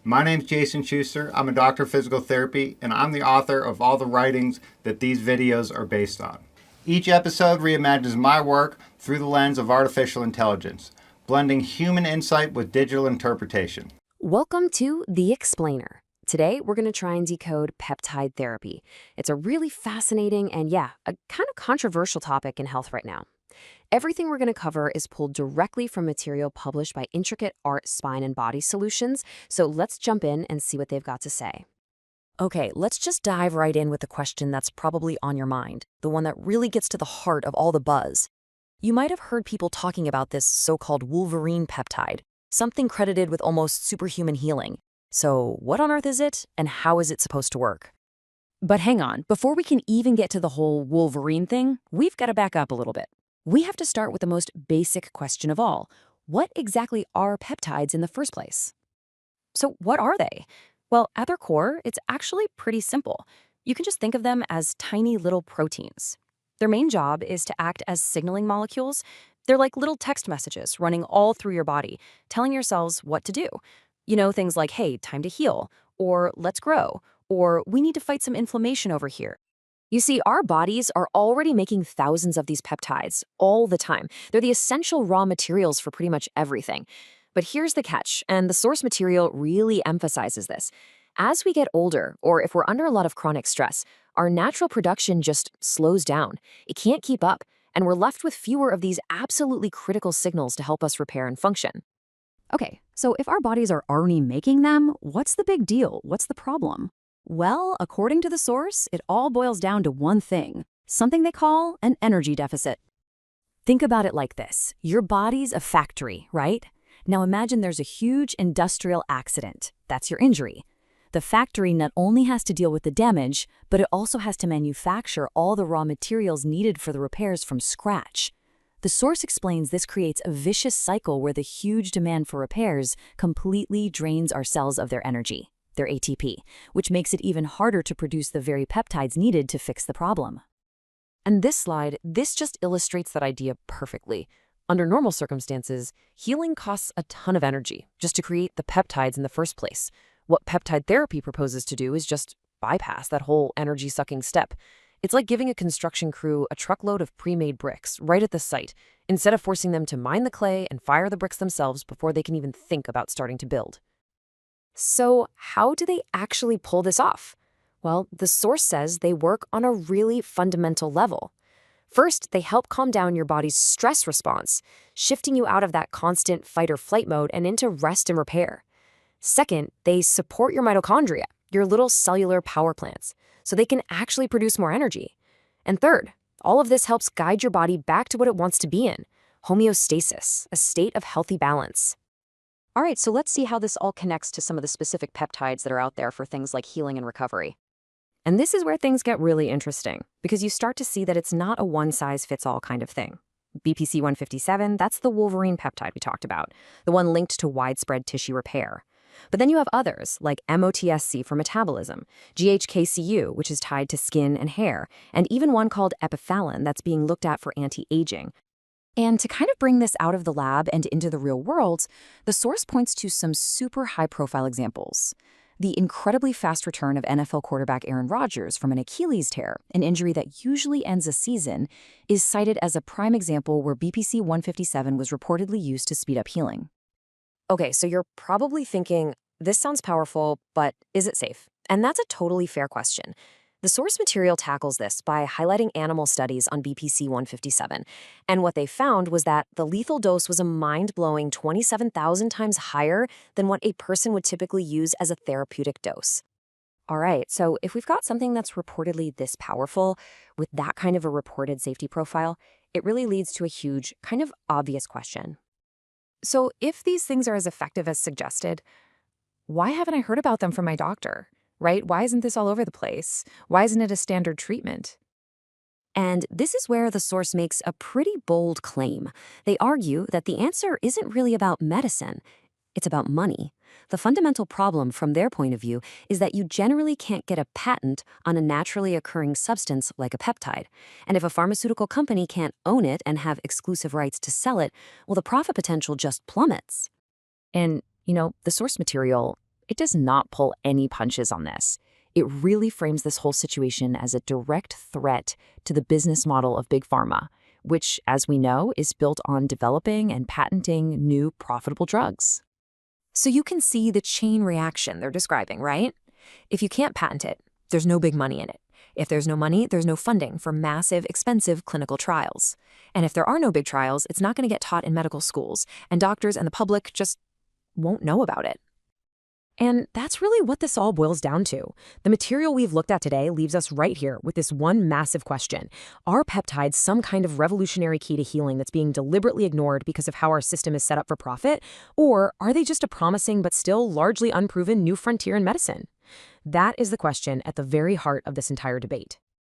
My name's Jason Schuster. I'm a doctor of physical therapy, and I'm the author of all the writings that these videos are based on. Each episode reimagines my work through the lens of artificial intelligence, blending human insight with digital interpretation. Welcome to The Explainer. Today, we're going to try and decode peptide therapy. It's a really fascinating and, a kind of controversial topic in health right now. Everything we're going to cover is pulled directly from material published by Intricate Art Spine and Body Solutions, so let's jump in and see what they've got to say. Okay, let's just dive right in with the question that's probably on your mind, the one that really gets to the heart of all the buzz. You might have heard people talking about this so-called Wolverine peptide, something credited with almost superhuman healing. So what on earth is it, and how is it supposed to work? But hang on, before we can even get to the whole Wolverine thing, we've got to back up a little bit. We have to start with the most basic question of all. What exactly are peptides in the first place? So what are they? Well, at their core, it's actually pretty simple. You can just think of them as tiny little proteins. Their main job is to act as signaling molecules. They're like little text messages running all through your body, telling your cells what to do. You know, things like, hey, time to heal, or let's grow, or we need to fight some inflammation over here. You see, our bodies are already making thousands of these peptides all the time. They're the essential raw materials for pretty much everything. But here's the catch, and the source material really emphasizes this. As we get older, or if we're under a lot of chronic stress, our natural production just slows down. It can't keep up, and we're left with fewer of these absolutely critical signals to help us repair and function. Okay, so if our bodies are already making them, what's the big deal? What's the problem? Well, according to the source, it all boils down to one thing, something they call an energy deficit. Think about it like this. Your body's a factory, right? Now imagine there's a huge industrial accident. That's your injury. The factory not only has to deal with the damage, but it also has to manufacture all the raw materials needed for the repairs from scratch. The source explains this creates a vicious cycle where the huge demand for repairs completely drains our cells of their energy, their ATP, which makes it even harder to produce the very peptides needed to fix the problem. And this just illustrates that idea perfectly. Under normal circumstances, healing costs a ton of energy just to create the peptides in the first place. What peptide therapy proposes to do is just bypass that whole energy-sucking step. It's like giving a construction crew a truckload of pre-made bricks right at the site, instead of forcing them to mine the clay and fire the bricks themselves before they can even think about starting to build. So how do they actually pull this off? Well, the source says they work on a really fundamental level. First, they help calm down your body's stress response, shifting you out of that constant fight or flight mode and into rest and repair. Second, they support your mitochondria, your little cellular power plants, so they can actually produce more energy. And third, all of this helps guide your body back to what it wants to be in, homeostasis, a state of healthy balance. All right, so let's see how this all connects to some of the specific peptides that are out there for things like healing and recovery. And this is where things get really interesting, because you start to see that it's not a one-size-fits-all kind of thing. BPC 157, that's the Wolverine peptide we talked about, the one linked to widespread tissue repair. But then you have others, like MOTS-c for metabolism, GHKCU, which is tied to skin and hair, and even one called epiphalin that's being looked at for anti-aging. And to kind of bring this out of the lab and into the real world, the source points to some super high-profile examples. The incredibly fast return of NFL quarterback Aaron Rodgers from an Achilles tear, an injury that usually ends a season, is cited as a prime example where BPC 157 was reportedly used to speed up healing. Okay, so you're probably thinking, this sounds powerful, but is it safe? And that's a totally fair question. The source material tackles this by highlighting animal studies on BPC 157. And what they found was that the lethal dose was a mind-blowing 27,000 times higher than what a person would typically use as a therapeutic dose. All right, so if we've got something that's reportedly this powerful, with that kind of a reported safety profile, it really leads to a huge, kind of obvious question. So if these things are as effective as suggested, why haven't I heard about them from my doctor, right? Why isn't this all over the place? Why isn't it a standard treatment? And this is where the source makes a pretty bold claim. They argue that the answer isn't really about medicine. It's about money. The fundamental problem from their point of view is that you generally can't get a patent on a naturally occurring substance like a peptide. And if a pharmaceutical company can't own it and have exclusive rights to sell it, well, the profit potential just plummets. And, the source material, it does not pull any punches on this. It really frames this whole situation as a direct threat to the business model of Big Pharma, which, as we know, is built on developing and patenting new profitable drugs. So you can see the chain reaction they're describing, right? If you can't patent it, there's no big money in it. If there's no money, there's no funding for massive, expensive clinical trials. And if there are no big trials, it's not going to get taught in medical schools, and doctors and the public just won't know about it. And that's really what this all boils down to. The material we've looked at today leaves us right here with this one massive question. Are peptides some kind of revolutionary key to healing that's being deliberately ignored because of how our system is set up for profit? Or are they just a promising but still largely unproven new frontier in medicine? That is the question at the very heart of this entire debate.